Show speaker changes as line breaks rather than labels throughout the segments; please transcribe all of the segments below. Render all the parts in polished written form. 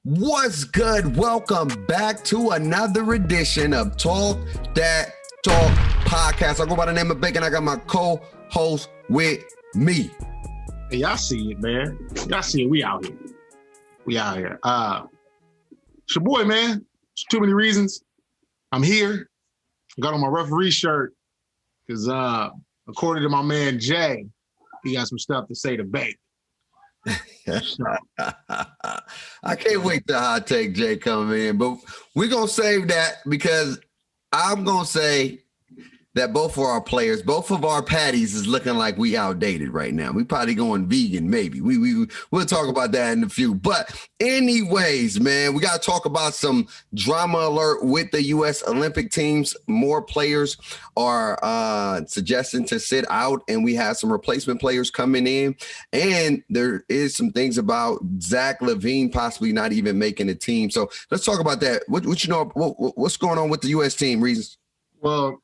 What's good? Welcome back to another edition of Dat Talk Podcast. I go by the name of Bacon. I got my co-host with me.
Hey, y'all see it, man. Y'all see it. We out here. It's your boy, man. It's too many reasons. I'm here. I got on my referee shirt because according to my man Jay, he got some stuff to say to Bake.
I can't wait till Hottakejay come in, but we're going to save that because I'm going to say that both of our players, both of our patties is looking like we outdated right now. We probably going vegan, maybe. We'll talk about that in a few. But anyways, man, we got to talk about some drama alert with the U.S. Olympic teams. More players are suggesting to sit out, and we have some replacement players coming in. And there is some things about Zach LaVine possibly not even making a team. So let's talk about that. What you know? What's going on with the U.S. team? Reasons?
Well,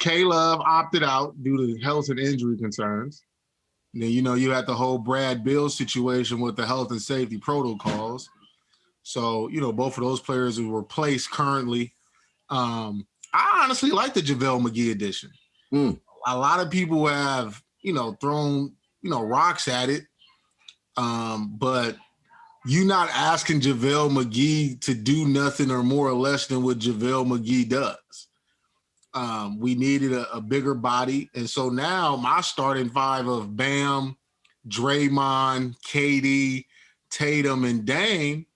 K-Love opted out due to health and injury concerns. And then, you had the whole Brad Beal situation with the health and safety protocols. So, both of those players are replaced currently. I honestly like the JaVale McGee addition. A lot of people have, thrown, rocks at it. But you're not asking JaVale McGee to do nothing or more or less than what JaVale McGee does. We needed a bigger body. And so now my starting five of Bam, Draymond, KD, Tatum, and Dame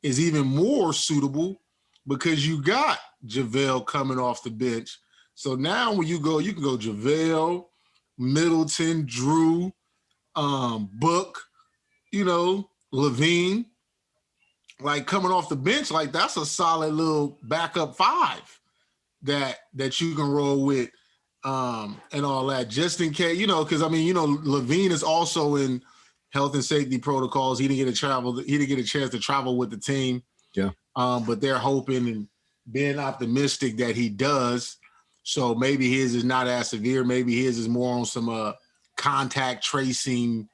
is even more suitable because you got JaVale coming off the bench. So now when you can go JaVale, Middleton, Drew, Book, LaVine, like coming off the bench, like that's a solid little backup five that you can roll with and all that, just in case, because LaVine is also in health and safety protocols. He didn't get a chance to travel with the team.
Yeah.
But they're hoping and being optimistic that he does. So maybe his is not as severe. Maybe his is more on some contact tracing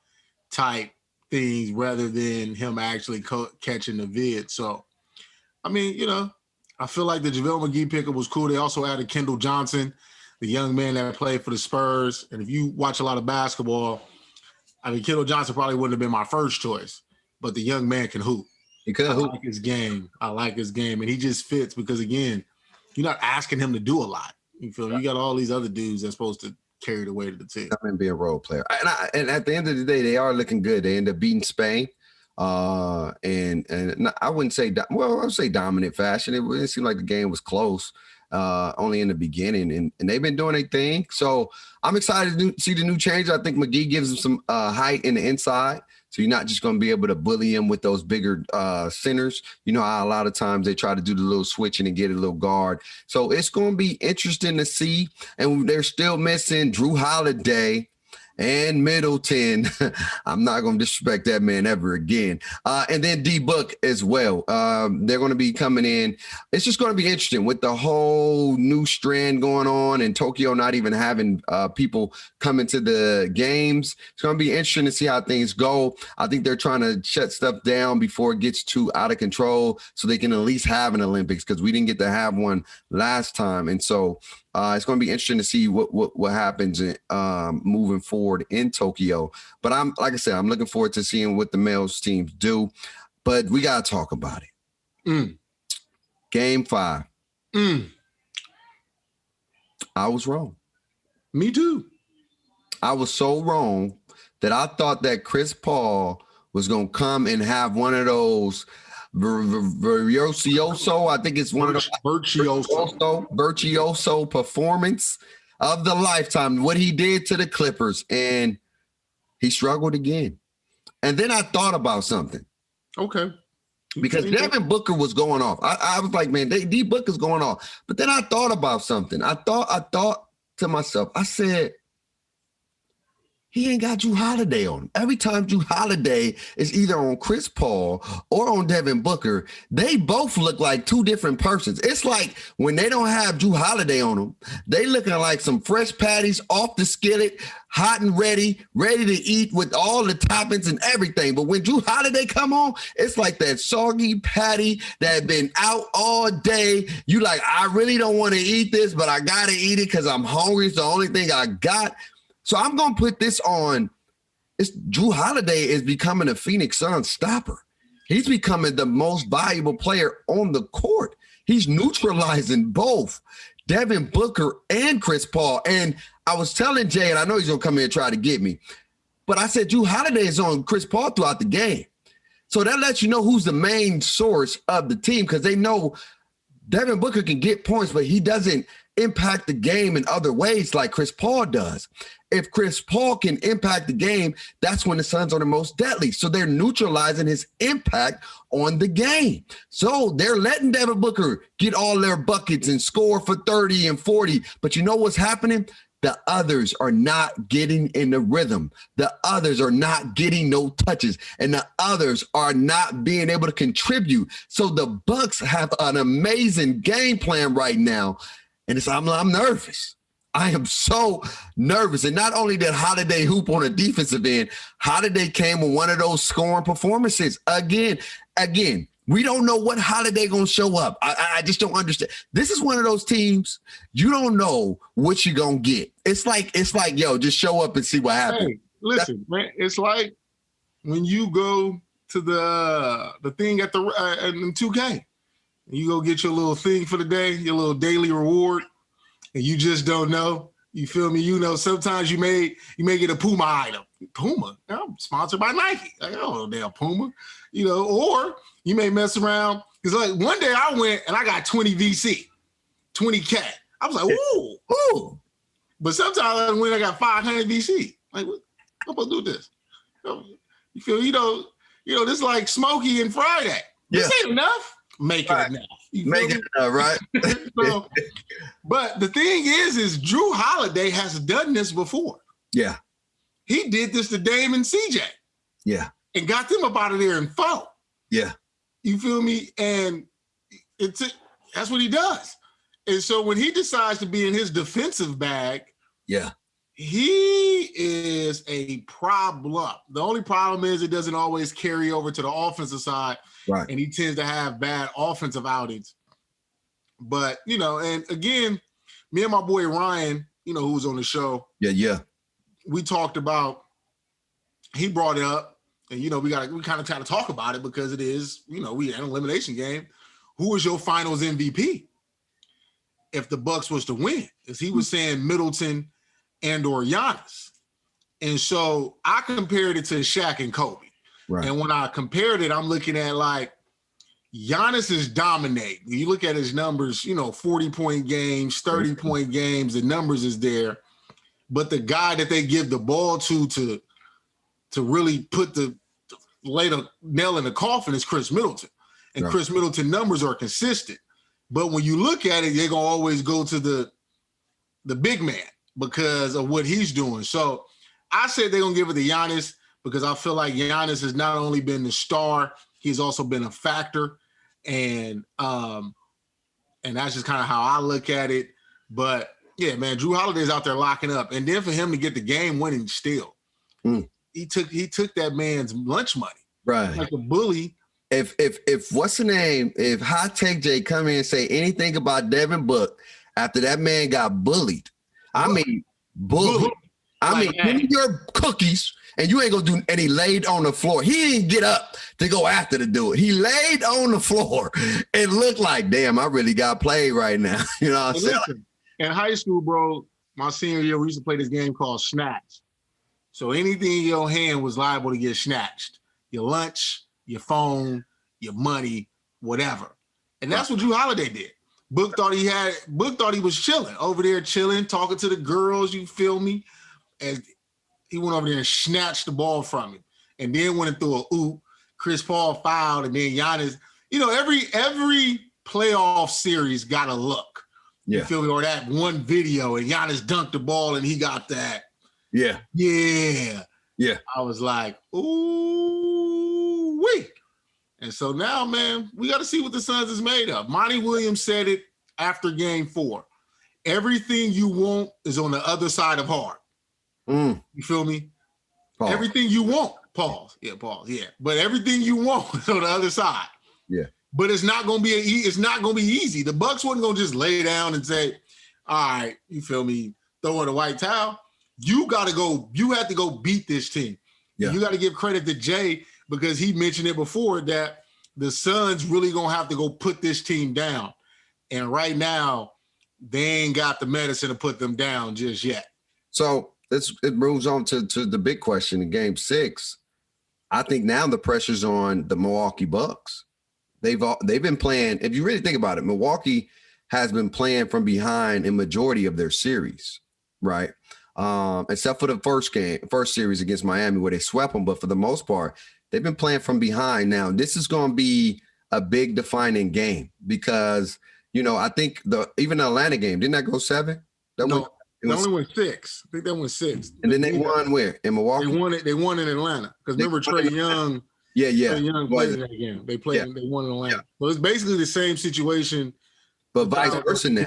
type things rather than him actually catching the vid. So, I feel like the JaVale McGee pickup was cool. They also added Kendall Johnson, the young man that played for the Spurs. And if you watch a lot of basketball, Kendall Johnson probably wouldn't have been my first choice, but the young man can hoop.
He could hoop.
I like his game. And he just fits because, again, you're not asking him to do a lot. You feel me? You got all these other dudes that's supposed to carry the weight of the team.
Come and be a role player. And at the end of the day, they are looking good. They end up beating Spain. And I wouldn't say, I would say dominant fashion. It seemed like the game was close, only in the beginning, and they've been doing their thing. So I'm excited to see the new change. I think McGee gives them some height in the inside. So you're not just going to be able to bully him with those bigger centers. You know how a lot of times they try to do the little switching and get a little guard. So it's going to be interesting to see. And they're still missing Drew Holiday and Middleton. I'm not going to disrespect that man ever again. And then D-Book as well. They're going to be coming in. It's just going to be interesting with the whole new strand going on and Tokyo not even having people coming to the games. It's going to be interesting to see how things go. I think they're trying to shut stuff down before it gets too out of control so they can at least have an Olympics because we didn't get to have one last time. And so it's going to be interesting to see what happens moving forward in Tokyo. But I'm looking forward to seeing what the males teams do. But we got to talk about it. Game 5. I was wrong.
Me too. I
was so wrong that I thought that Chris Paul was going to come and have one of those virtuoso, I think it's one of the virtuoso performance of the lifetime, what he did to the Clippers, and he struggled again. And then I thought about something.
Okay.
Because Devin Booker was going off. I was like, man, D Booker's going off. But then I thought about something. I thought to myself, I said, he ain't got Drew Holiday on him. Every time Drew Holiday is either on Chris Paul or on Devin Booker, they both look like two different persons. It's like when they don't have Drew Holiday on them, they looking like some fresh patties off the skillet, hot and ready to eat with all the toppings and everything. But when Drew Holiday come on, it's like that soggy patty that had been out all day. You like, I really don't want to eat this, but I got to eat it because I'm hungry. It's the only thing I got. So I'm going to put this on. Drew Holiday is becoming a Phoenix Suns stopper. He's becoming the most valuable player on the court. He's neutralizing both Devin Booker and Chris Paul. And I was telling Jay, and I know he's going to come here and try to get me, but I said Drew Holiday is on Chris Paul throughout the game. So that lets you know who's the main source of the team, because they know Devin Booker can get points, but he doesn't impact the game in other ways like Chris Paul does. If Chris Paul can impact the game, that's when the Suns are the most deadly. So they're neutralizing his impact on the game. So they're letting Devin Booker get all their buckets and score for 30 and 40. But you know what's happening? The others are not getting in the rhythm. The others are not getting no touches, and the others are not being able to contribute. So the Bucks have an amazing game plan right now, and I'm nervous. I am so nervous. And not only did Holiday hoop on a defensive end, Holiday came with one of those scoring performances. Again, we don't know what Holiday going to show up. I just don't understand. This is one of those teams, you don't know what you're going to get. It's like, yo, just show up and see what happens.
Hey, listen, man, it's like when you go to the thing at the in 2K, you go get your little thing for the day, your little daily reward, and you just don't know. You feel me? You know, sometimes you may get a Puma item. Puma? I'm sponsored by Nike. Like, oh, damn Puma. You know, or you may mess around. Because like one day I went and I got 20 VC, 20K. I was like, ooh. But sometimes when I got 500 VC, like, what I'm supposed to do with this? You feel, you know, this is like Smokey and Friday. This ain't enough. Make it enough.
Make it enough, right?
So, but the thing is Drew Holiday has done this before. Yeah. He did this to Dame and CJ. Yeah. And got them up out of there in 4. Yeah. You feel me? And that's what he does. And so when he decides to be in his defensive bag, he is a problem. The only problem is it doesn't always carry over to the offensive side. Right. And he tends to have bad offensive outings. But, you know, and again, me and my boy Ryan, you know, who was on the show. Yeah. We talked about, he brought it up, and, you know, we kind of try to talk about it because it is, you know, we had an elimination game. Who is your finals MVP if the Bucks was to win? Because he was saying Middleton and or Giannis. And so I compared it to Shaq and Kobe. Right. And when I compared it, I'm looking at like Giannis is dominating. You look at his numbers, you know, 40-point games, 30-point games, the numbers is there. But the guy that they give the ball to really lay the nail in the coffin is Chris Middleton. And Chris Middleton numbers are consistent. But when you look at it, they're going to always go to the big man because of what he's doing. So I said they're going to give it to Giannis because I feel like Giannis has not only been the star, he's also been a factor. And that's just kind of how I look at it. But yeah, man, Drew Holiday's out there locking up. And then for him to get the game winning steal, he took that man's lunch money. Right. Like a bully.
If what's the name? If Hottakejay come in and say anything about Devin Book after that man got bullied, bullied. Give me your cookies, and you ain't gonna do. And he laid on the floor. He didn't get up to go after the dude. He laid on the floor. It looked like, damn, I really got played right now. You know what I'm saying?
Listen, in high school, bro, my senior year, we used to play this game called Snatch. So anything in your hand was liable to get snatched. Your lunch, your phone, your money, whatever. And that's what Drew Holiday did. Book thought he was chilling over there, talking to the girls, you feel me? And he went over there and snatched the ball from him. And then went and threw a oop. Chris Paul fouled, and then Giannis. You know, every playoff series got a look. Yeah. You feel me? Or that one video, and Giannis dunked the ball, and he got that.
Yeah.
Yeah.
Yeah.
I was like, ooh, wait. And so now, man, we got to see what the Suns is made of. Monty Williams said it after game 4. Everything you want is on the other side of hard. You feel me?
Pause.
Everything you want. Pause. Yeah, pause. Yeah. But everything you want is on the other side.
Yeah.
But it's not gonna be easy. The Bucks wasn't gonna just lay down and say, all right, you feel me, throw in a white towel. You have to go beat this team. Yeah. And you got to give credit to Jay because he mentioned it before that the Suns really gonna have to go put this team down. And right now, they ain't got the medicine to put them down just yet.
So it moves on to the big question in game 6. I think now the pressure's on the Milwaukee Bucks. They've been playing, if you really think about it, Milwaukee has been playing from behind in majority of their series, right? Except for the first series against Miami where they swept them. But for the most part, they've been playing from behind. Now, this is going to be a big defining game because, I think even the Atlanta game, didn't that go 7?
They only went 6. I think they went 6.
And then they won where? In Milwaukee?
They won in Atlanta. Because remember Trae Young.
Yeah.
Trae Young played in that game. They won in Atlanta. Yeah. So it's basically the same situation.
But vice versa now.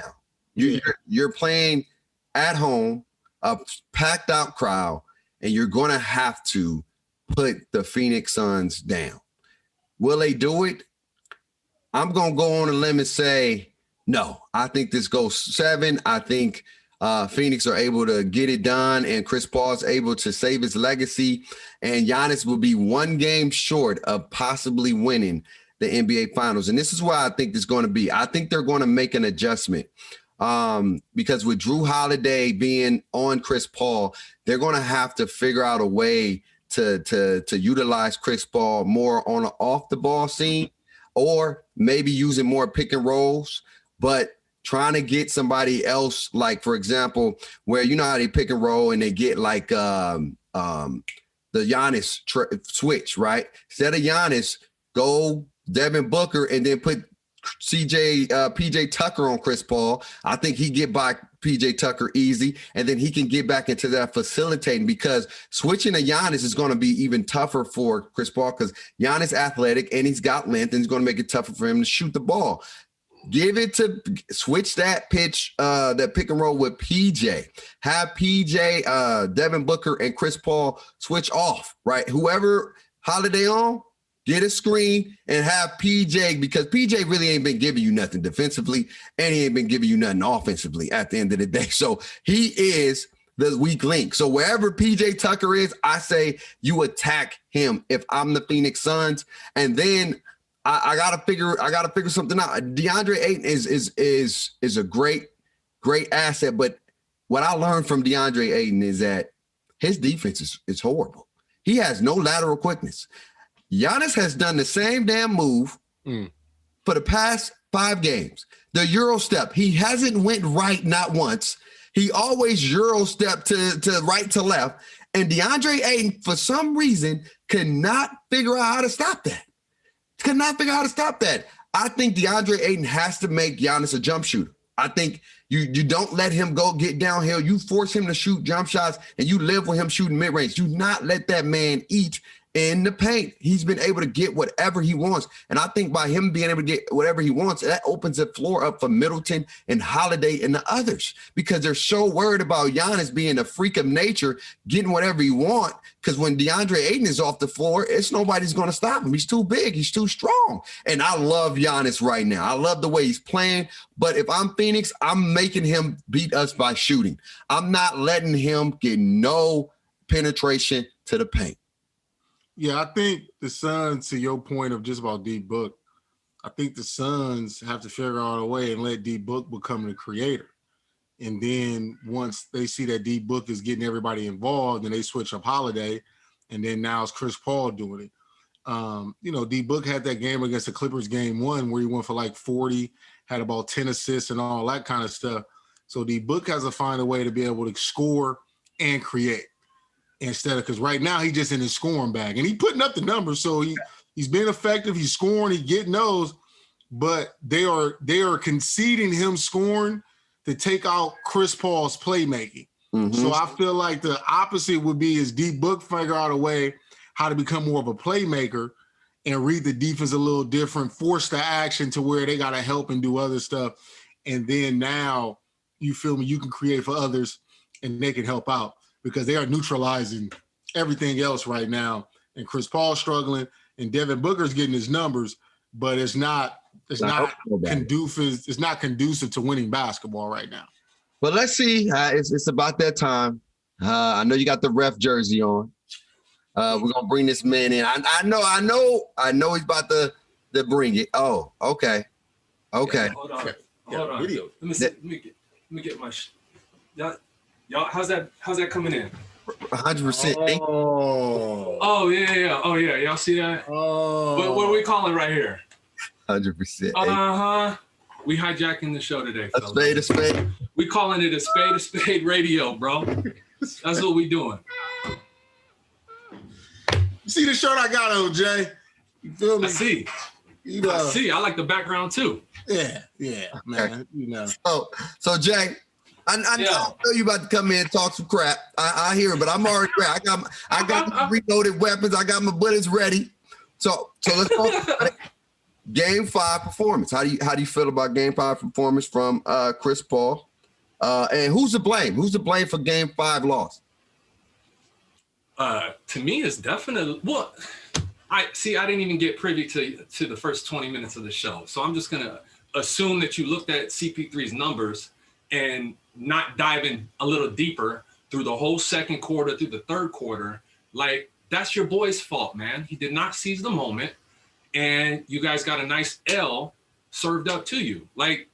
You're playing at home, a packed out crowd, and you're going to have to put the Phoenix Suns down. Will they do it? I'm going to go on a limb and say, no. I think this goes 7. I think Phoenix are able to get it done, and Chris Paul is able to save his legacy, and Giannis will be one game short of possibly winning the NBA Finals. And this is why I think it's going to be. I think they're going to make an adjustment because with Drew Holiday being on Chris Paul, they're going to have to figure out a way to utilize Chris Paul more on an off the ball scene, or maybe using more pick and rolls, but trying to get somebody else, like, for example, where how they pick and roll and they get like the Giannis switch, right? Instead of Giannis, go Devin Booker and then put PJ Tucker on Chris Paul. I think he get by PJ Tucker easy, and then he can get back into that facilitating, because switching to Giannis is going to be even tougher for Chris Paul because Giannis athletic and he's got length, and it's going to make it tougher for him to shoot the ball. Switch that pitch, that pick and roll with PJ. Have PJ, Devin Booker, and Chris Paul switch off, right? Whoever Holiday on, get a screen and have PJ, because PJ really ain't been giving you nothing defensively, and he ain't been giving you nothing offensively at the end of the day. So he is the weak link. So wherever PJ Tucker is, I say you attack him if I'm the Phoenix Suns, and then I gotta figure something out. DeAndre Ayton is a great asset, but what I learned from DeAndre Ayton is that his defense is horrible. He has no lateral quickness. Giannis has done the same damn move for the past 5 games. The Euro step, he hasn't went right not once. He always Euro step to right to left, and DeAndre Ayton for some reason cannot figure out how to stop that. I think DeAndre Ayton has to make Giannis a jump shooter. I think you don't let him go get downhill. You force him to shoot jump shots, and you live with him shooting mid-range. Do not let that man eat in the paint. He's been able to get whatever he wants. And I think by him being able to get whatever he wants, that opens the floor up for Middleton and Holiday and the others, because they're so worried about Giannis being a freak of nature, getting whatever he wants. Because when DeAndre Ayton is off the floor, nobody's going to stop him. He's too big. He's too strong. And I love Giannis right now. I love the way he's playing. But if I'm Phoenix, I'm making him beat us by shooting. I'm not letting him get no penetration to the paint.
Yeah, I think the Suns, to your point of just about D-Book, I think the Suns have to figure out a way and let D-Book become the creator. And then once they see that D-Book is getting everybody involved, and they switch up Holiday, and then now it's Chris Paul doing it. D-Book had that game against the Clippers game 1 where he went for like 40, had about 10 assists and all that kind of stuff. So D-Book has to find a way to be able to score and create. Because right now he's just in his scoring bag, and he's putting up the numbers. So he's been effective. He's scoring. He's getting those, but they are conceding him scoring to take out Chris Paul's playmaking.
Mm-hmm.
So I feel like the opposite would be is D Book figure out a way how to become more of a playmaker and read the defense a little different, force the action to where they got to help and do other stuff. And then now, you feel me, you can create for others and they can help out because they are neutralizing everything else right now. And Chris Paul's struggling and Devin Booker's getting his numbers, but it's not conducive to winning basketball right now.
But let's see. It's about that time. I know you got the ref jersey on. We're gonna bring this man in. I know he's about to bring it. Oh, okay.
Yeah, hold on. Video. Let me get my. Y'all, how's that coming in?
100%.
Oh yeah. Oh yeah. Y'all see that?
Oh.
What are we calling right here?
100%.
We hijacking the show today.
A spade.
We calling it a spade radio, bro. That's what we doing.
See the shirt I got on, Jay? You feel me?
I see.
You know.
I see. I like the background too.
Yeah, man. You know.
So Jay, I know you about to come in and talk some crap. I hear it, but I'm already ready. I got my reloaded weapons. I got my bullets ready. So let's talk about it. Game 5 performance. How do you feel about Game 5 performance from Chris Paul? And who's to blame? Who's to blame for Game 5 loss?
To me, it's definitely I didn't even get privy to the first 20 minutes of the show, so I'm just gonna assume that you looked at CP3's numbers and not diving a little deeper through the whole second quarter, through the third quarter. Like, that's your boy's fault, man. He did not seize the moment, and you guys got a nice L served up to you. Like,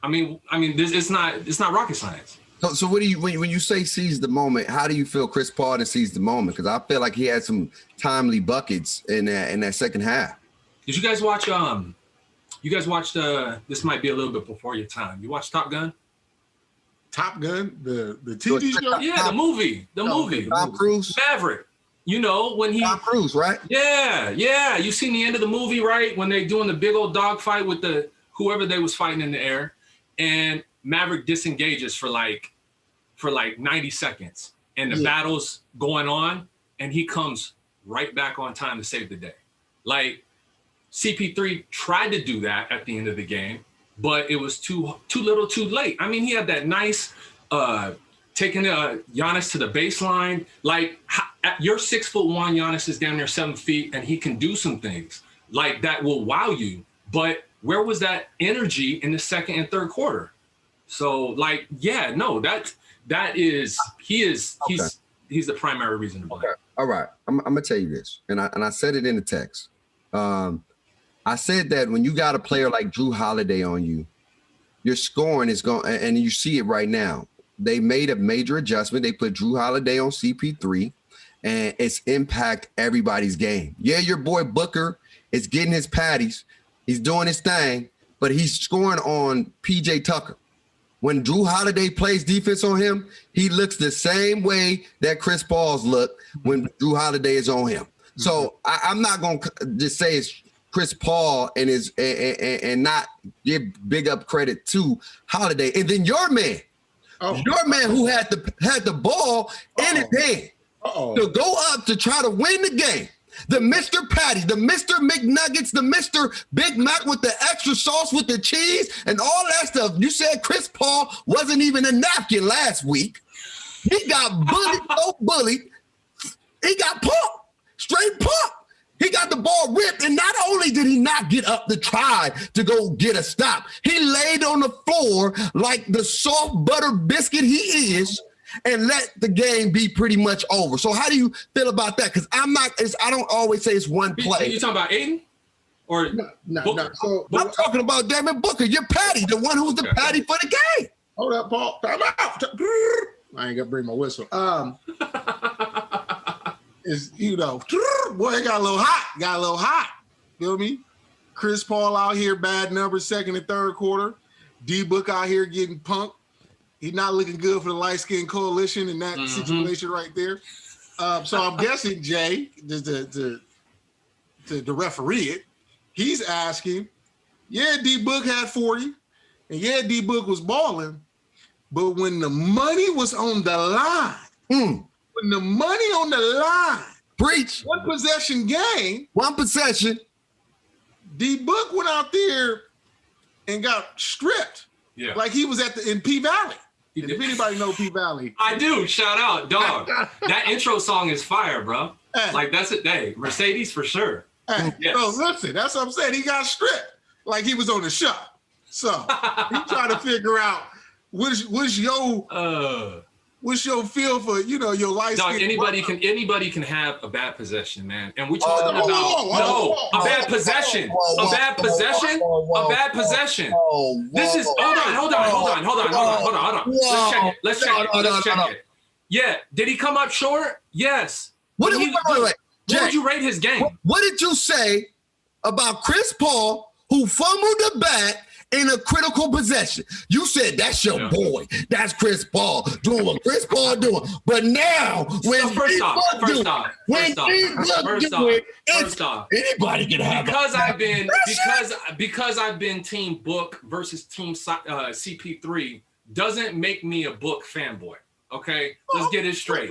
I mean, it's not rocket science.
So what do you when you say seize the moment? How do you feel Chris Paul didn't seize the moment? Because I feel like he had some timely buckets in that second half.
Did you guys watch? This might be a little bit before your time. You watch Top Gun?
Top Gun, the TV show.
Yeah, the movie.
Tom Cruise.
Maverick. You know when he.
Tom Cruise, right?
Yeah. You seen the end of the movie, right? When they doing the big old dogfight with whoever they was fighting in the air, and Maverick disengages for like 90 seconds and the battle's going on and he comes right back on time to save the day. Like, CP3 tried to do that at the end of the game, but it was too little too late. I mean, he had that nice taking Giannis to the baseline. Like, you're 6'1", Giannis is down there 7 feet, and he can do some things like that will wow you. But where was that energy in the second and third quarter? So, like, he's the primary reason to blame.
Okay. All right, I'm gonna tell you this, and I said it in the text. I said that when you got a player like Jrue Holiday on you, your scoring is going, and you see it right now. They made a major adjustment. They put Jrue Holiday on CP3, and it's impact everybody's game. Yeah, your boy Booker is getting his patties. He's doing his thing, but he's scoring on PJ Tucker. When Jrue Holiday plays defense on him, he looks the same way that Chris Paul's look when Jrue Holiday is on him. Mm-hmm. So I'm not going to just say it's Chris Paul and not give big up credit to Holiday. And then your man who had the ball in his hand to go up to try to win the game. The Mr. Patty, the Mr. McNuggets, the Mr. Big Mac with the extra sauce with the cheese and all that stuff. You said Chris Paul wasn't even a napkin last week. He got bullied. He got pumped, straight pumped. He got the ball ripped, and not only did he not get up to try to go get a stop, he laid on the floor like the soft butter biscuit he is, and let the game be pretty much over. So how do you feel about that? Because I don't always say it's one play.
You talking about Aiden? Or
no. So
I'm talking about Devin Booker. You're Patty, the one who's the Patty for the game.
Hold up, Paul. Time out. I ain't gonna bring my whistle. Is boy, it got a little hot. Feel me? Chris Paul out here, bad numbers, second and third quarter. D Book out here getting punked. He's not looking good for the light skin coalition in that situation right there. So I'm guessing Jay, the referee it, he's asking, D Book had 40, and D Book was balling, But when the money was on the line, when the money on the line,
preach.
one possession game, D-Book went out there and got stripped.
Yeah.
Like he was in P-Valley. If anybody know P-Valley.
I do. Shout out, dog. That intro song is fire, bro.
Hey.
Like, that's it. Hey, Mercedes for sure.
Hey,
Yes.
So listen, that's what I'm saying. He got stripped like he was on the show. So he trying to figure out what's your feel for, your life.
Dog, anybody can have a bad possession, man. And we talking about a bad possession. This is hold on. Let's check it. Yeah. Did he come up short? Yes.
What
would you rate his game?
What did you say about Chris Paul, who fumbled the bat in a critical possession? You said that's your boy. That's Chris Paul doing what Chris Paul doing. But now, when
first off,
anybody can have
because I've been Team Book versus Team CP3 doesn't make me a Book fanboy. Okay, let's get it straight.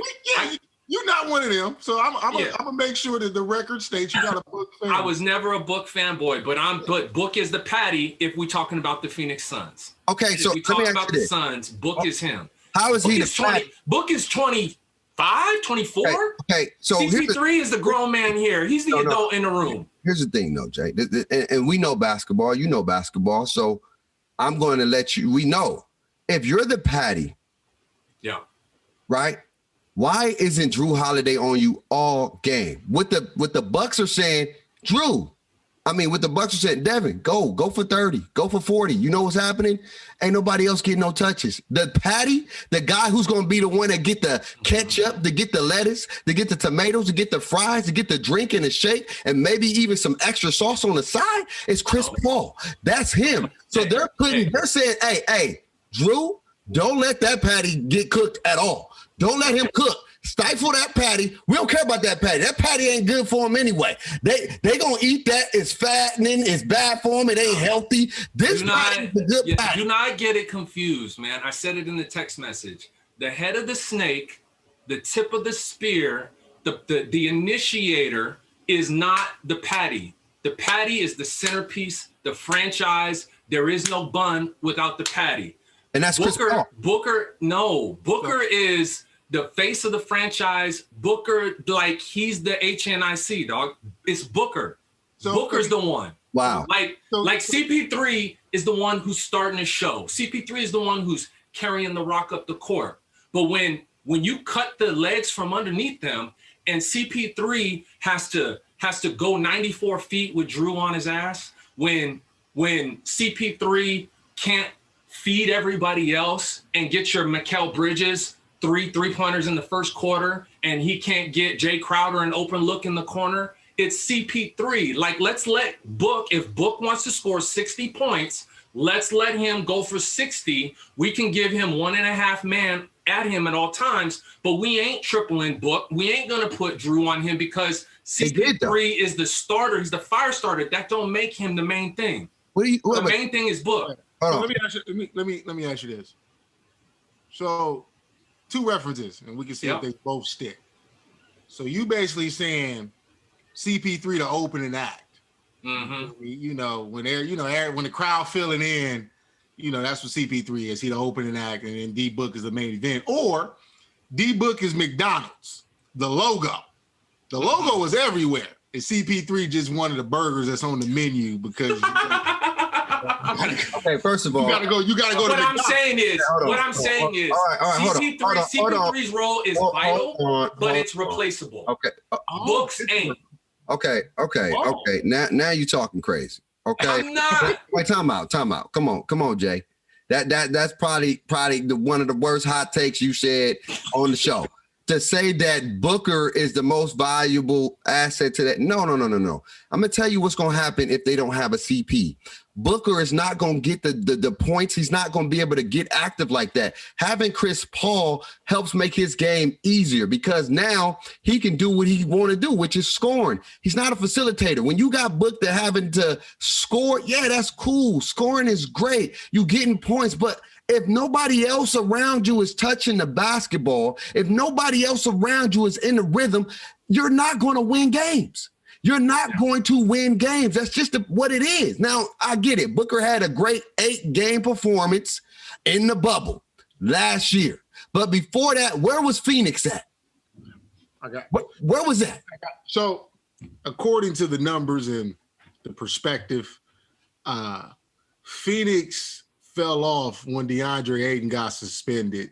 You're not one of them, so I'm gonna make sure that the record states you got a Book fan.
I was never a Book fanboy, but Book is the patty if we're talking about the Phoenix Suns.
Okay, so
if we talk about the Suns, Book is him.
How is he the patty?
Book is 25, 24.
Okay, so
CP3 is the grown man here. He's the adult in the room.
Here's the thing, though, Jay, and we know basketball. You know basketball, so I'm going to let you. We know if you're the patty, right? Why isn't Drew Holiday on you all game? What the Bucks are saying, what the Bucks are saying, Devin, go for 30, go for 40. You know what's happening? Ain't nobody else getting no touches. The patty, the guy who's going to be the one that get the ketchup, to get the lettuce, to get the tomatoes, to get the fries, to get the drink and the shake, and maybe even some extra sauce on the side, is Chris Paul. That's him. So they're saying, hey, Drew, don't let that patty get cooked at all. Don't let him cook. Stifle that patty. We don't care about that patty. That patty ain't good for him anyway. They gonna eat that. It's fattening. It's bad for him. It ain't healthy. This patty is a good patty.
Do not get it confused, man. I said it in the text message. The head of the snake, the tip of the spear, the initiator is not the patty. The patty is the centerpiece, the franchise. There is no bun without the patty.
And that's Chris Paul.
Booker is the face of the franchise. Booker, like he's the HNIC, dog. It's Booker. Booker's the one.
Wow.
Like CP3 is the one who's starting the show. CP3 is the one who's carrying the rock up the court. But when you cut the legs from underneath them and CP3 has to go 94 feet with Drew on his ass, when CP3 can't feed everybody else and get your Mikal Bridges three-pointers in the first quarter, and he can't get Jay Crowder an open look in the corner, it's CP3. Like, let's let Book, if Book wants to score 60 points, let's let him go for 60. We can give him 1.5 man at him at all times, but we ain't tripling Book. We ain't going to put Drew on him because CP3 is the starter. He's the fire starter. That don't make him the main thing. The main thing is Book.
So let me ask you this. So, two references, and we can see if they both stick. So you basically saying CP3 the opening act. Mm-hmm. When the crowd filling in, that's what CP3 is. He the opening act, and then D-Book is the main event. Or D-Book is McDonald's, the logo. The logo was everywhere. And CP3 just one of the burgers that's on the menu because
okay, first of all,
you gotta go.
What I'm saying is, CP3's role is vital, but it's replaceable.
Okay,
Books ain't.
Okay. Now you're talking crazy. Okay,
I'm not.
Wait, time out. Come on, Jay. That's probably one of the worst hot takes you said on the show. To say that Booker is the most valuable asset to that. No. I'm going to tell you what's going to happen if they don't have a CP. Booker is not going to get the points. He's not going to be able to get active like that. Having Chris Paul helps make his game easier because now he can do what he want to do, which is scoring. He's not a facilitator. When you got Book that having to score, yeah, that's cool. Scoring is great. You getting points, but If nobody else around you is touching the basketball, if nobody else around you is in the rhythm, you're not going to win games. You're not going to win games. That's just what it is. Now, I get it. Booker had a great 8-game performance in the bubble last year. But before that, where was Phoenix at? Where was that?
So, according to the numbers and the perspective, Phoenix fell off when DeAndre Ayton got suspended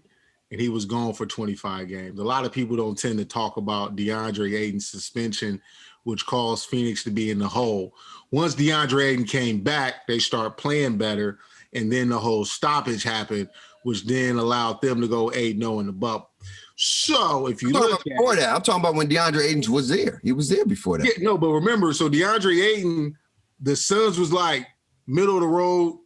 and he was gone for 25 games. A lot of people don't tend to talk about DeAndre Ayton's suspension, which caused Phoenix to be in the hole. Once DeAndre Ayton came back, they start playing better, and then the whole stoppage happened, which then allowed them to go 8-0 in the bubble. So if you look
before that, I'm talking about when DeAndre Ayton was there. He was there before that.
Yeah, no, but remember, so DeAndre Ayton, the Suns was like middle of the road,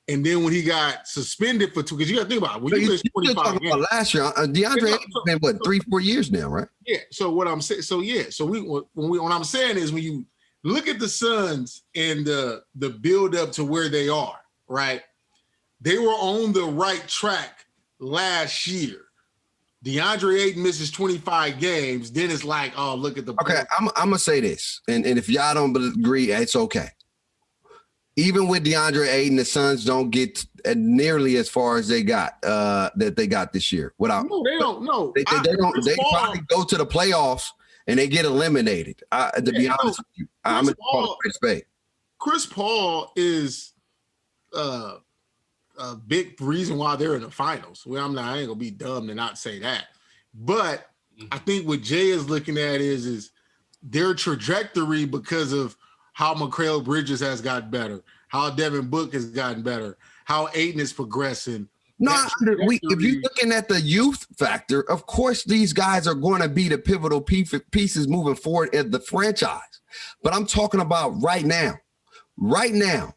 and then when he got suspended for 2, because you got to think about it, when you miss 25 games.
About last year, DeAndre Ayton's been what 3-4 years now, right?
Yeah. So what I'm saying, what I'm saying is when you look at the Suns and the build up to where they are, right? They were on the right track last year. DeAndre Ayton misses 25 games, then it's like, oh, look at the.
Okay, I'm gonna say this, and if y'all don't agree, it's okay. Even with DeAndre Ayton, the Suns don't get nearly as far as they got that they got this year. Without
no, they don't. No,
they don't. They probably go to the playoffs and they get eliminated. To be honest with you, I'm gonna call it Chris.
Chris Paul is a big reason why they're in the finals. Well, I ain't gonna be dumb to not say that. But I think what Jay is looking at is their trajectory because of how Mikal Bridges has gotten better, how Devin Booker has gotten better, how Ayton is progressing.
No, if you're looking at the youth factor, of course these guys are going to be the pivotal pieces moving forward in the franchise. But I'm talking about right now. Right now,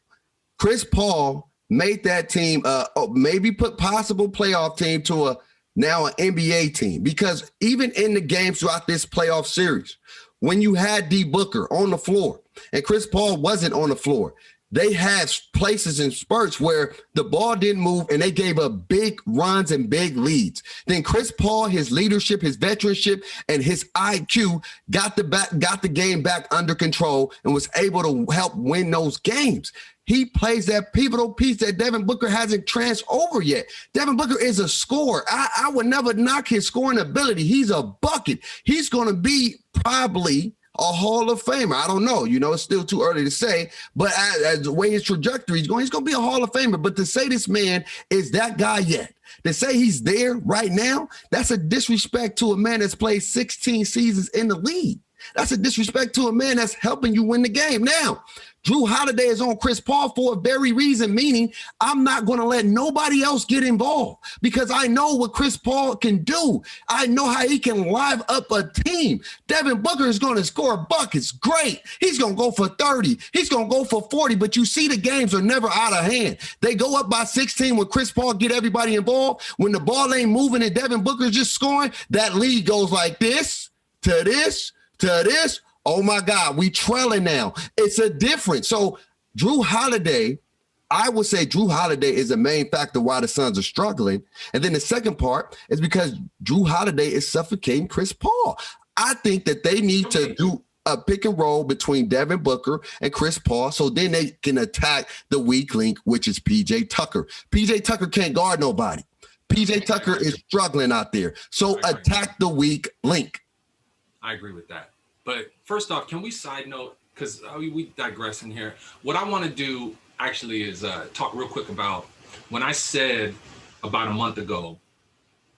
Chris Paul made that team maybe put possible playoff team to now an NBA team. Because even in the games throughout this playoff series, when you had D Booker on the floor and Chris Paul wasn't on the floor, they had places in spurts where the ball didn't move and they gave up big runs and big leads. Then Chris Paul, his leadership, his veteranship, and his IQ got the game back under control and was able to help win those games. He plays that pivotal piece that Devin Booker hasn't transferred over yet. Devin Booker is a scorer. I would never knock his scoring ability. He's a bucket. He's going to be probably a Hall of Famer. I don't know. It's still too early to say. But as the way his trajectory is going, he's going to be a Hall of Famer. But to say this man is that guy yet, to say he's there right now, that's a disrespect to a man that's played 16 seasons in the league. That's a disrespect to a man that's helping you win the game. Now, Jrue Holiday is on Chris Paul for a very reason, meaning I'm not going to let nobody else get involved because I know what Chris Paul can do. I know how he can live up a team. Devin Booker is going to score buckets. Great. He's going to go for 30. He's going to go for 40, but you see the games are never out of hand. They go up by 16 when Chris Paul get everybody involved. When the ball ain't moving and Devin Booker's just scoring, that lead goes like this to this to this. Oh my God, we trailing now. It's a difference. So Jrue Holiday, I would say Jrue Holiday is the main factor why the Suns are struggling. And then the second part is because Jrue Holiday is suffocating Chris Paul. I think that they need to do a pick and roll between Devin Booker and Chris Paul so then they can attack the weak link, which is PJ Tucker. PJ Tucker can't guard nobody. PJ Tucker is struggling out there. So attack the weak link.
I agree with that. But first off, can we side note, because we digress in here. What I want to do actually is talk real quick about when I said about a month ago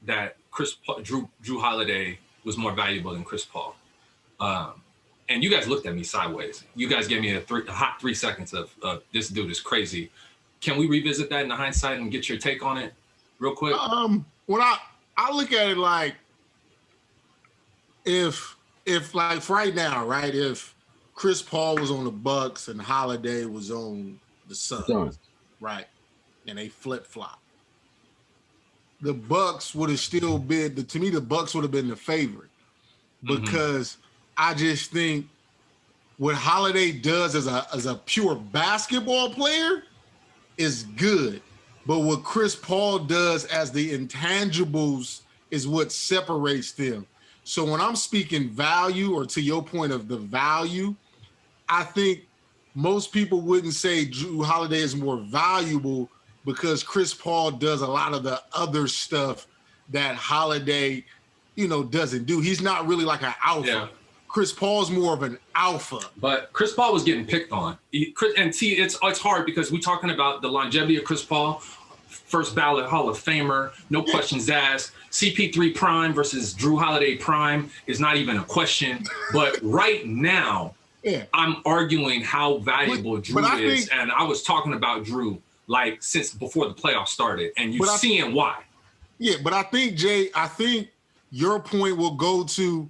that Jrue Holiday was more valuable than Chris Paul. And you guys looked at me sideways. You guys gave me a hot 3 seconds of this dude is crazy. Can we revisit that in the hindsight and get your take on it real quick?
When I look at it like if like right now, right, if Chris Paul was on the Bucks and Holiday was on the Suns, right, and they flip-flop, the Bucks would have still been, to me, the Bucks would have been the favorite because I just think what Holiday does as a pure basketball player is good. but what Chris Paul does as the intangibles is what separates them. So when I'm speaking value, or to your point of the value, I think most people wouldn't say Jrue Holiday is more valuable because Chris Paul does a lot of the other stuff that Holiday, doesn't do. He's not really like an alpha. Yeah. Chris Paul's more of an alpha.
But Chris Paul was getting picked on. And see, it's hard because we're talking about the longevity of Chris Paul, first ballot Hall of Famer, no questions asked. CP3 prime versus Jrue Holiday prime is not even a question. But right now, I'm arguing how valuable Jrue is. And I was talking about Jrue like since before the playoffs started, and you're seeing why.
Yeah, but I think, Jay, your point will go to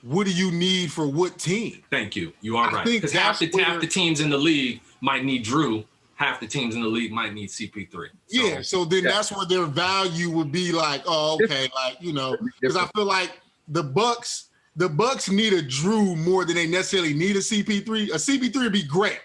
what do you need for what team?
Thank you. You are right. Because half the teams in the league might need Jrue. Half the teams in the league might need CP3.
So then that's where their value would be like, oh, okay, because I feel like the Bucks need a Jrue more than they necessarily need a CP3. A CP3 would be great.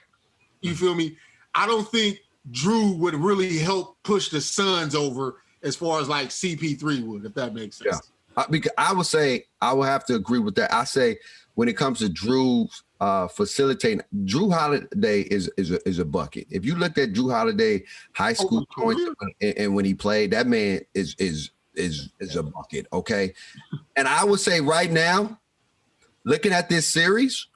You feel me? I don't think Jrue would really help push the Suns over as far as like CP3 would, if that makes sense.
Yeah. Because I would say I would have to agree with that. I say when it comes to Drew's facilitating, Jrue Holiday is a bucket. If you looked at Jrue Holiday high school points and when he played, that man is a bucket. Okay, and I would say right now, looking at this series,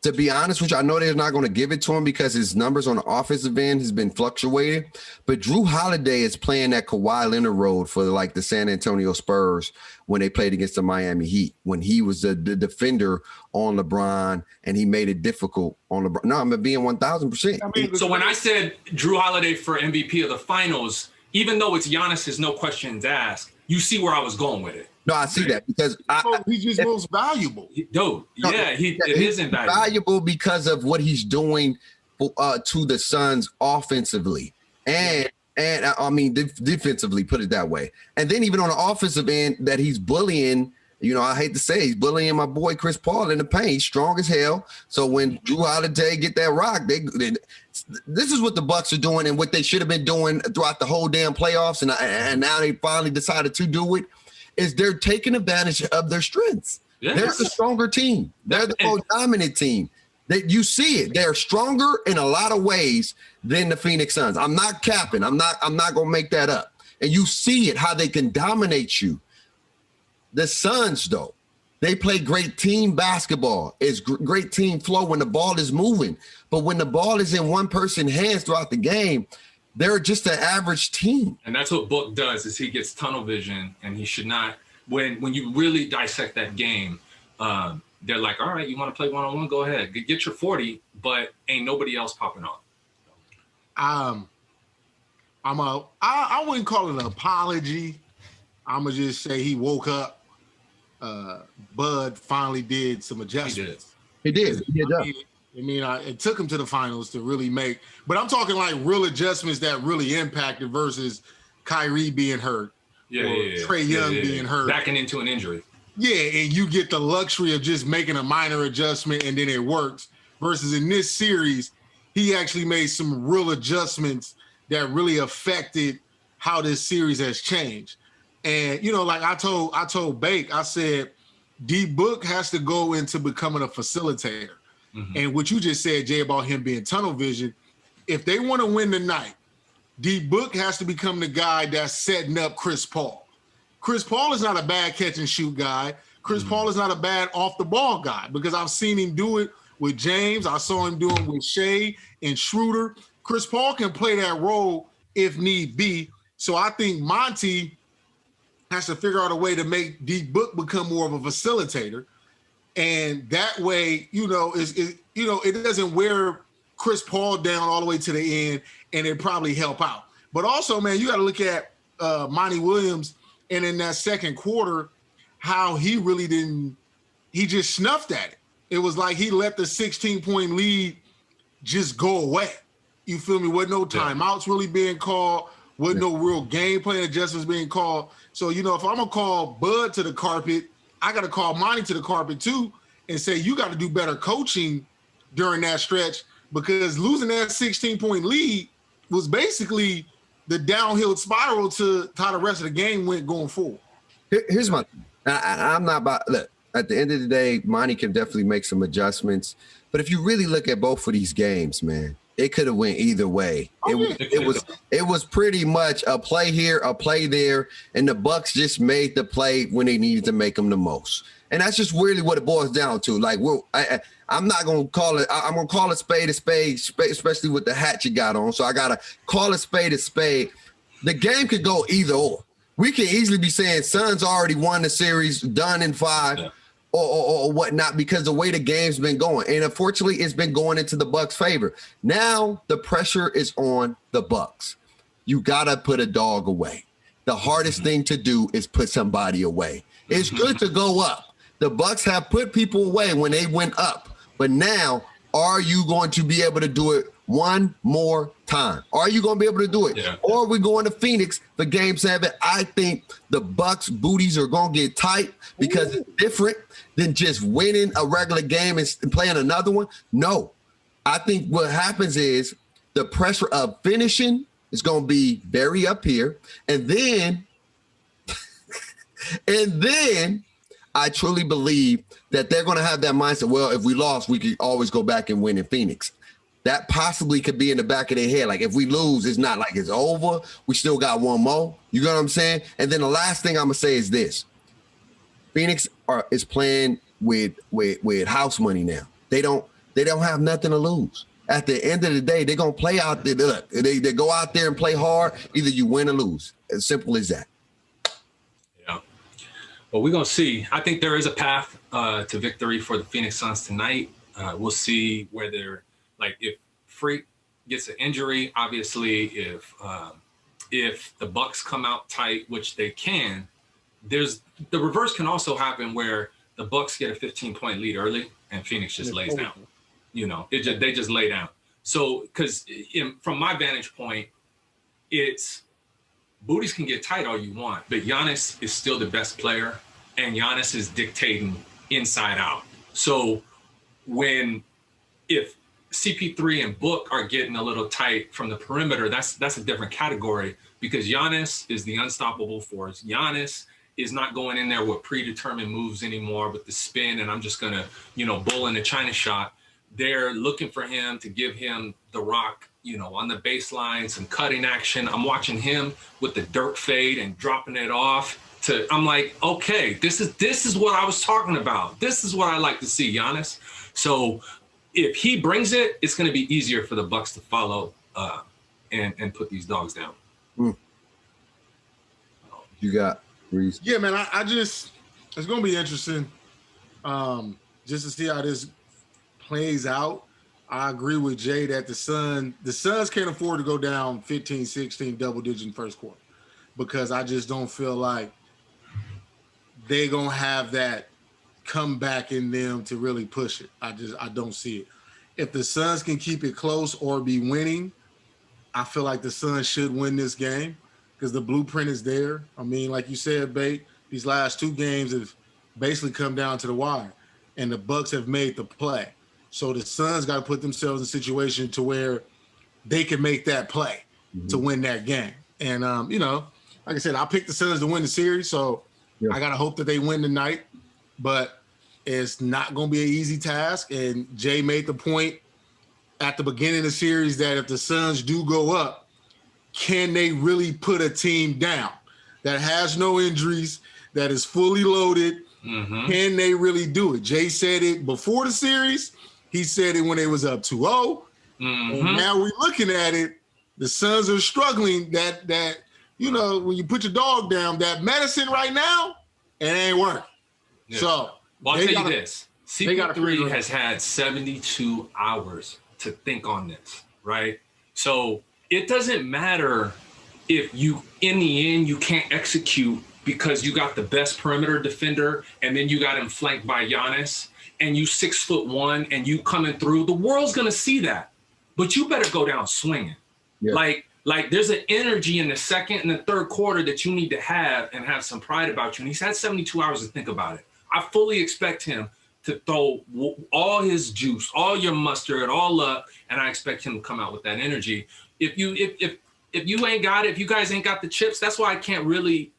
to be honest with you, I know they're not going to give it to him because his numbers on the offensive end has been fluctuating. But Jrue Holiday is playing that Kawhi Leonard role for like the San Antonio Spurs when they played against the Miami Heat, when he was the defender on LeBron and he made it difficult on LeBron. No, I'm being 1,000%.
So when I said Jrue Holiday for MVP of the finals, even though it's Giannis, is no questions asked, you see where I was going with it.
No, I see that because
he's just most valuable.
It is invaluable.
Valuable because of what he's doing to the Suns offensively and I mean defensively, put it that way. And then even on the offensive end, that he's bullying. I hate to say he's bullying my boy Chris Paul in the paint. He's strong as hell. So when Jrue Holiday get that rock, this is what the Bucks are doing and what they should have been doing throughout the whole damn playoffs. And now they finally decided to do it. Is they're taking advantage of their strengths. Yes. They're the stronger team. They're the most dominant team. You see it. They're stronger in a lot of ways than the Phoenix Suns. I'm not capping. I'm not going to make that up. And you see it, how they can dominate you. The Suns, though, they play great team basketball. It's great team flow when the ball is moving. But when the ball is in one person's hands throughout the game, they're just an average team.
And that's what Book does, is he gets tunnel vision, and he should not. When you really dissect that game, they're like, all right, you want to play one-on-one? Go ahead. Get your 40, but ain't nobody else popping on.
I wouldn't call it an apology. I'm going to just say he woke up. Bud finally did some adjustments.
He did.
It took him to the finals to really make, but I'm talking like real adjustments that really impacted versus Kyrie being hurt, Trae Young being hurt,
backing into an injury.
Yeah, and you get the luxury of just making a minor adjustment and then it works. Versus in this series, he actually made some real adjustments that really affected how this series has changed. And like I told Bake, I said, D Book has to go into becoming a facilitator. Mm-hmm. And what you just said, Jay, about him being tunnel vision, if they want to win tonight, D Book has to become the guy that's setting up Chris Paul. Chris Paul is not a bad catch and shoot guy. Chris Paul is not a bad off the ball guy because I've seen him do it with James. I saw him do it with Shea and Schroeder. Chris Paul can play that role if need be. So I think Monty has to figure out a way to make D Book become more of a facilitator. And that way, it doesn't wear Chris Paul down all the way to the end, and it probably help out. But also, man, you got to look at Monty Williams, and in that second quarter, how he really he just snuffed at it. It was like he let the 16-point lead just go away. You feel me? With no timeouts really being called, with no real game plan adjustments being called. So, if I'm going to call Bud to the carpet, I got to call Monty to the carpet too and say, you got to do better coaching during that stretch because losing that 16-point lead was basically the downhill spiral to how the rest of the game went going forward.
Here's my thing. I'm not about, look, at the end of the day, Monty can definitely make some adjustments. But if you really look at both of these games, man, it could have went either way. It was pretty much a play here, a play there, and the Bucks just made the play when they needed to make them the most. And that's just really what it boils down to. Like, I'm not gonna call it. I'm gonna call it spade a spade, especially with the hat you got on. So I gotta call it spade a spade. The game could go either or. We can easily be saying Suns already won the series, done in 5. Yeah. Or whatnot, because the way the game's been going. And unfortunately, it's been going into the Bucks' favor. Now the pressure is on the Bucks. You gotta put a dog away. The hardest thing to do is put somebody away. It's good to go up. The Bucks have put people away when they went up. But now, are you going to be able to do it one more time? Are you going to be able to do it? Yeah. Or are we going to Phoenix for Game 7? I think the Bucks' booties are going to get tight because it's different than just winning a regular game and playing another one. No. I think what happens is the pressure of finishing is going to be very up here. And then I truly believe that they're going to have that mindset, well, if we lost, we could always go back and win in Phoenix. That possibly could be in the back of their head. Like, if we lose, it's not like it's over. We still got one more. You know what I'm saying? And then the last thing I'm going to say is this. Phoenix is playing with house money now. They don't have nothing to lose. At the end of the day, they're going to play out there. Look, they go out there and play hard. Either you win or lose. As simple as that.
Yeah. Well, we're going to see. I think there is a path to victory for the Phoenix Suns tonight. We'll see whether, like, if Freak gets an injury, obviously, if the Bucks come out tight, which they can, the reverse can also happen where the Bucks get a 15-point lead early and Phoenix just lays down. You know, they just lay down. So, because from my vantage point, it's booties can get tight all you want, but Giannis is still the best player, and Giannis is dictating inside out. So, if CP3 and Book are getting a little tight from the perimeter, that's a different category, because Giannis is the unstoppable force. Giannis is not going in there with predetermined moves anymore with the spin, and I'm just going to, bull in the China shot. They're looking for him to give him the rock, on the baseline, some cutting action. I'm watching him with the dirt fade and dropping it off. I'm like, okay, this is what I was talking about. This is what I like to see, Giannis. So if he brings it, it's going to be easier for the Bucks to follow and put these dogs down.
You got Reese?
Yeah, man. It's going to be interesting just to see how this plays out. I agree with Jay that the Suns can't afford to go down 15, 16 double digit in first quarter, because I just don't feel like they're going to have that comeback in them to really push it. I don't see it. If the Suns can keep it close or be winning, I feel like the Suns should win this game because the blueprint is there. I mean, like you said, Bate, these last 2 games have basically come down to the wire, and the Bucks have made the play. So the Suns got to put themselves in a situation to where they can make that play to win that game. And, like I said, I picked the Suns to win the series, so I got to hope that they win tonight. But it's not going to be an easy task. And Jay made the point at the beginning of the series that if the Suns do go up, can they really put a team down that has no injuries, that is fully loaded? Can they really do it? Jay said it before the series. He said it when they was up 2-0. And now we're looking at it. The Suns are struggling. That when you put your dog down, that medicine right now, it ain't working. Yeah. So,
well, I'll tell you this. CP3 has had 72 hours to think on this, right? So it doesn't matter if in the end, you can't execute because you got the best perimeter defender and then you got him flanked by Giannis and you 6'1" and you coming through. The world's going to see that. But you better go down swinging. Yeah. Like there's an energy in the second and the third quarter that you need to have and have some pride about you. And he's had 72 hours to think about it. I fully expect him to throw all his juice, all your mustard, all up, and I expect him to come out with that energy. If if you ain't got it, if you guys ain't got the chips, that's why I can't really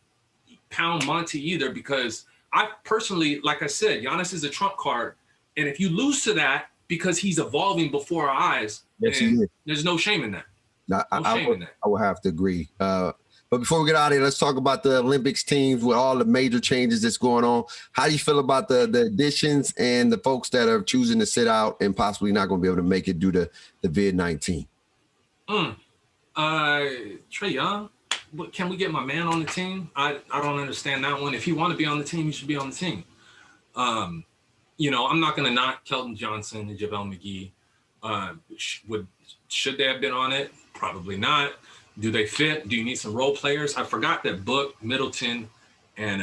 pound Monty either, because I personally, like I said, Giannis is a trump card. And if you lose to that because he's evolving before our eyes, there's no shame in that.
I would have to agree. But before we get out of here, let's talk about the Olympics teams with all the major changes that's going on. How do you feel about the additions and the folks that are choosing to sit out and possibly not going to be able to make it due to the COVID-19?
Trae Young, can we get my man on the team? I don't understand that one. If he want to be on the team, he should be on the team. You know, I'm not going to knock Kelton Johnson and JaVale McGee. Should they have been on it? Probably not. Do they fit? Do you need some role players? I forgot that Book, Middleton, and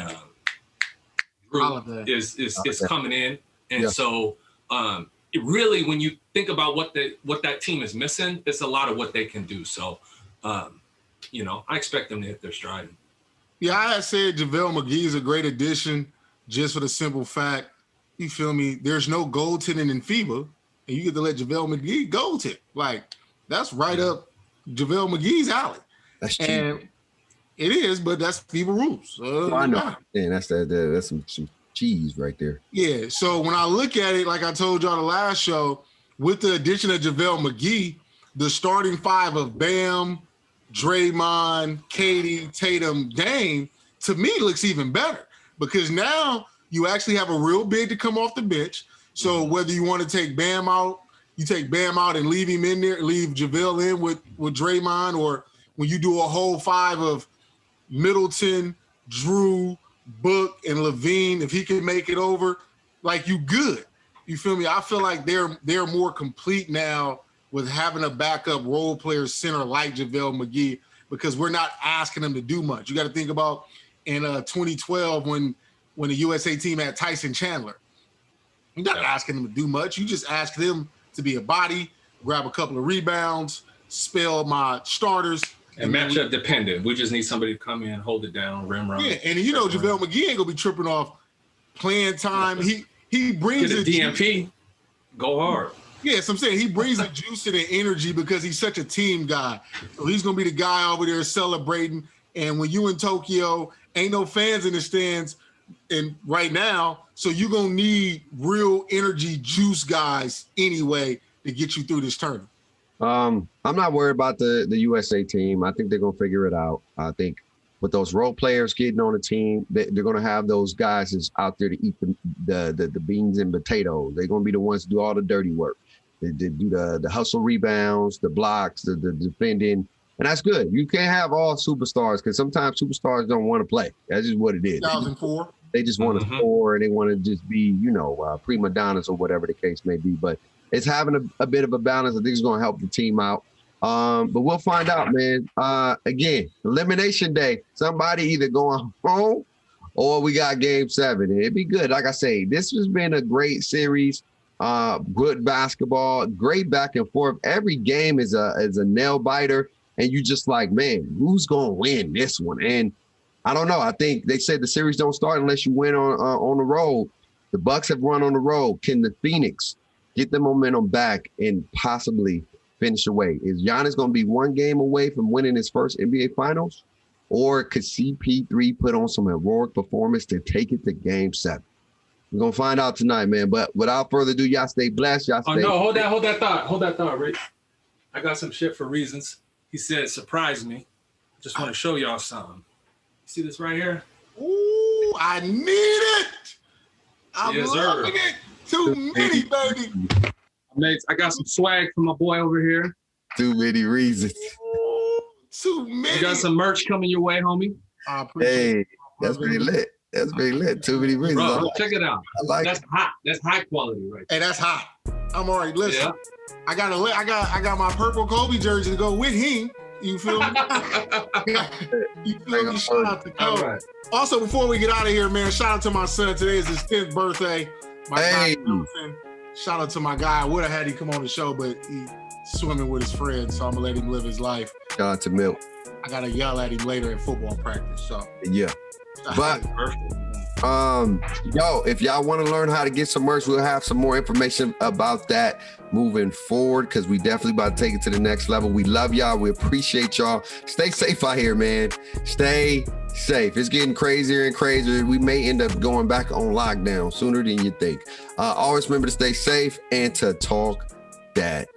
Drew is coming in. And so it really, when you think about what that team is missing, it's a lot of what they can do. So, you know, I expect them to hit their stride.
Yeah, I said JaVale McGee is a great addition just for the simple fact, you feel me, there's no goaltending in FIBA, and you get to let JaVale McGee goaltend. Like, that's right up JaVale McGee's alley.
That's cheap.
And it is, but that's FIBA rules.
I know. Yeah, that's some cheese right there.
Yeah, so when I look at it, like I told y'all the last show, with the addition of JaVale McGee, the starting five of Bam, Draymond, Katie, Tatum, Dame, to me looks even better because now you actually have a real big to come off the bench. So whether you want to take Bam out, you take Bam out and leave him in there, leave JaVale in with Draymond, or when you do a whole five of Middleton, Drew, Book, and Levine, if he can make it over, like, you good. You feel me? I feel like they're more complete now with having a backup role player center like JaVale McGee, because we're not asking them to do much. You got to think about in 2012 when the USA team had Tyson Chandler. You're not asking them to do much. You just ask them to be a body, grab a couple of rebounds, spell my starters.
And matchup dependent. We just need somebody to come in, hold it down, rim run.
Yeah, and you know JaVale McGee ain't gonna be tripping off playing time. He brings
the DMP, go hard.
Yeah, so I'm saying he brings the juice and the energy because he's such a team guy. So he's gonna be the guy over there celebrating. And when you in Tokyo, ain't no fans in the stands, and right now, so you're gonna need real energy juice guys anyway to get you through this tournament.
I'm not worried about the USA team. I think they're gonna figure it out. I think with those role players getting on the team, they're gonna have those guys that's out there to eat the beans and potatoes. They're gonna be the ones to do all the dirty work. They do the hustle rebounds, the blocks, the defending. And that's good. You can't have all superstars because sometimes superstars don't want to play. That's just what it is.
2004.
They just want to score and they want to just be, prima donnas or whatever the case may be. But it's having a bit of a balance. I think it's going to help the team out. But we'll find out, man. Again, Elimination Day. Somebody either going home or we got Game 7. It'd be good. Like I say, this has been a great series. Good basketball, great back and forth. Every game is a nail biter. And you just like, man, who's going to win this one? And I don't know. I think they said the series don't start unless you win on the road. The Bucks have run on the road. Can the Phoenix get the momentum back and possibly finish away? Is Giannis going to be one game away from winning his first NBA Finals? Or could CP3 put on some heroic performance to take it to Game 7? We're going to find out tonight, man. But without further ado, y'all stay blessed. Y'all stay.
Oh, no, hold that thought, Rick. I got some shit for reasons. He said, surprise me. Just want to show y'all something. See this right here?
Ooh, I need it. I'm loving it. Too many, baby.
I got some swag for my boy over here.
Too many reasons.
Ooh, too many.
You got some merch coming your way, homie.
I appreciate it.
That's pretty lit. That's pretty lit. Too many reasons.
Bro, check it out. That's
it.
hot. That's high quality right there.
Hey, that's hot. I'm all right. Listen, I got my purple Kobe jersey to go with him. You feel me? You feel me? Shout out to Kobe. Right. Also, before we get out of here, man, shout out to my son. Today is his 10th birthday. My guy, Milton. Shout out to my guy. I would have had him come on the show, but he's swimming with his friends, so I'm gonna let him live his life.
Shout out to Milt.
I gotta yell at him later at football practice. So
yeah. But If y'all want to learn how to get some merch, we'll have some more information about that moving forward, because we definitely about to take it to the next level. We love y'all. We appreciate y'all. Stay safe out here, man. Stay safe. It's getting crazier and crazier. We may end up going back on lockdown sooner than you think. Always remember to stay safe and to talk that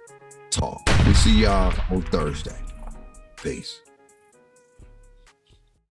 talk. We see y'all on Thursday. Peace.